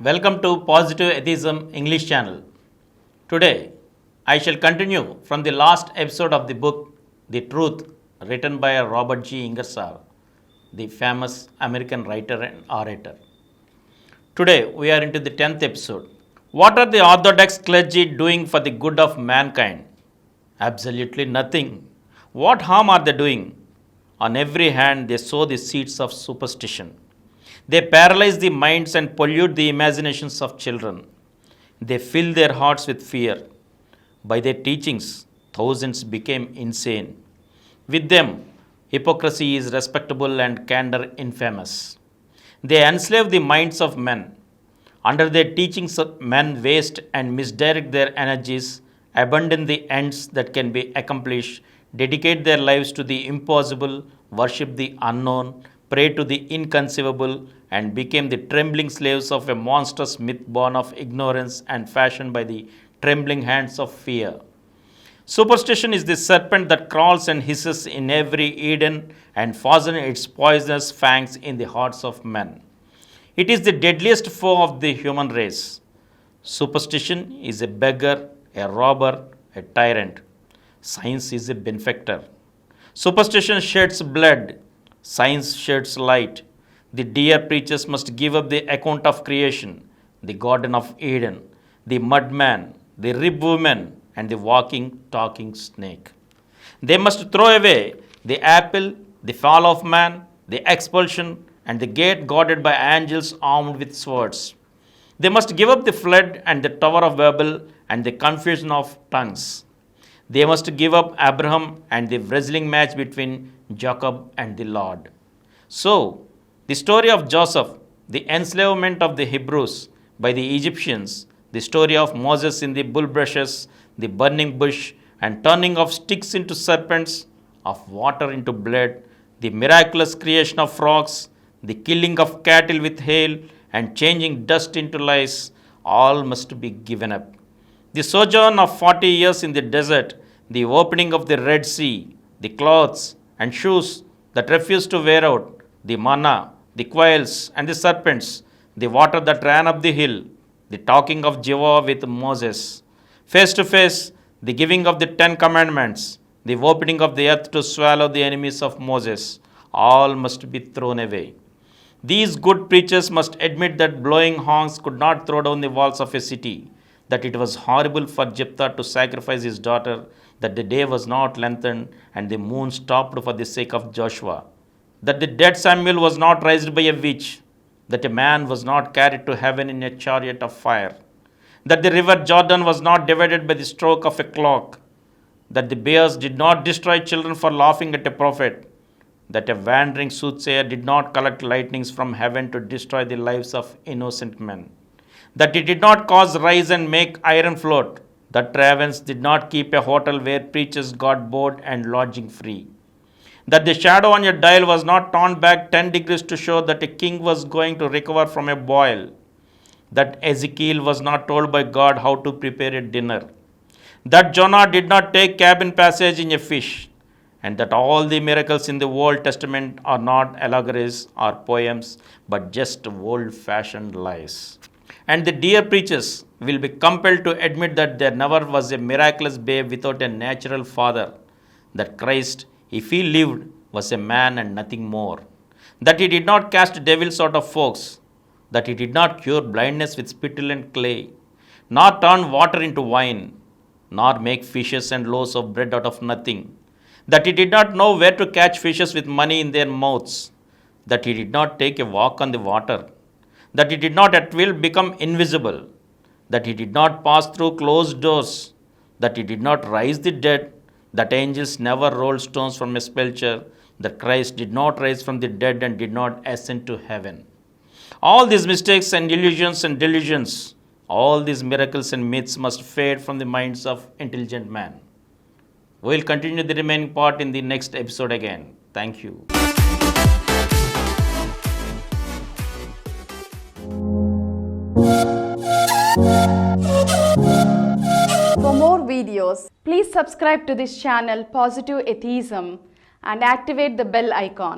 Welcome to Positive Atheism English channel. Today, I shall continue from the last episode of the book The Truth, written by Robert G. Ingersoll, the famous American writer and orator. Today, we are into the 10th episode. What are the Orthodox clergy doing for the good of mankind? Absolutely nothing. What harm are they doing? On every hand, they sow the seeds of superstition. They paralyze the minds and pollute the imaginations of children. They fill their hearts with fear. By their teachings, thousands became insane. With them, hypocrisy is respectable and candor infamous. They enslave the minds of men. Under their teachings, men waste and misdirect their energies, abandon the ends that can be accomplished, dedicate their lives to the impossible, worship the unknown, pray to the inconceivable, and became the trembling slaves of a monstrous myth born of ignorance and fashioned by the trembling hands of fear. Superstition is the serpent that crawls and hisses in every Eden and fastens its poisonous fangs in the hearts of men. It is the deadliest foe of the human race. Superstition is a beggar, a robber, a tyrant. Science is a benefactor. Superstition sheds blood. Science sheds light. The dear preachers must give up the account of creation, the Garden of Eden, the mudman, the rib woman, and the walking, talking snake. They must throw away the apple, the fall of man, the expulsion, and the gate guarded by angels armed with swords. They must give up the flood and the Tower of Babel and the confusion of tongues. They must give up Abraham and the wrestling match between Jacob and the Lord. So, the story of Joseph, the enslavement of the Hebrews by the Egyptians, the story of Moses in the bulrushes, the burning bush, and turning of sticks into serpents, of water into blood, the miraculous creation of frogs, the killing of cattle with hail, and changing dust into lice, all must be given up. The sojourn of 40 years in the desert, the opening of the Red Sea, the clothes and shoes that refused to wear out, the manna, the quails and the serpents, the water that ran up the hill, the talking of Jehovah with Moses, face to face, the giving of the 10 commandments, the opening of the earth to swallow the enemies of Moses, all must be thrown away. These good preachers must admit that blowing horns could not throw down the walls of a city, that it was horrible for Jephthah to sacrifice his daughter, that the day was not lengthened and the moon stopped for the sake of Joshua, that the dead Samuel was not raised by a witch, that a man was not carried to heaven in a chariot of fire, that the river Jordan was not divided by the stroke of a clock, that the bears did not destroy children for laughing at a prophet, that a wandering soothsayer did not collect lightnings from heaven to destroy the lives of innocent men, that he did not cause rise and make iron float, that ravens did not keep a hotel where preachers got board and lodging free, that the shadow on your dial was not turned back 10 degrees to show that a king was going to recover from a boil, that Ezekiel was not told by God how to prepare a dinner, that Jonah did not take cabin passage in a fish, and that all the miracles in the Old Testament are not allegories or poems, but just old-fashioned lies. And the dear preachers will be compelled to admit that there never was a miraculous babe without a natural father, that Christ, if he lived, was a man and nothing more, that he did not cast devils out of folks, that he did not cure blindness with spittle and clay, nor turn water into wine, nor make fishes and loaves of bread out of nothing, that he did not know where to catch fishes with money in their mouths, that he did not take a walk on the water, that he did not at will become invisible, that he did not pass through closed doors, that he did not rise the dead, that angels never rolled stones from a sepulchre, that Christ did not rise from the dead and did not ascend to heaven. All these mistakes and illusions and delusions, all these miracles and myths must fade from the minds of intelligent man. We will continue the remaining part in the next episode again. Thank you. For more videos, please subscribe to this channel Positive Atheism and activate the bell icon.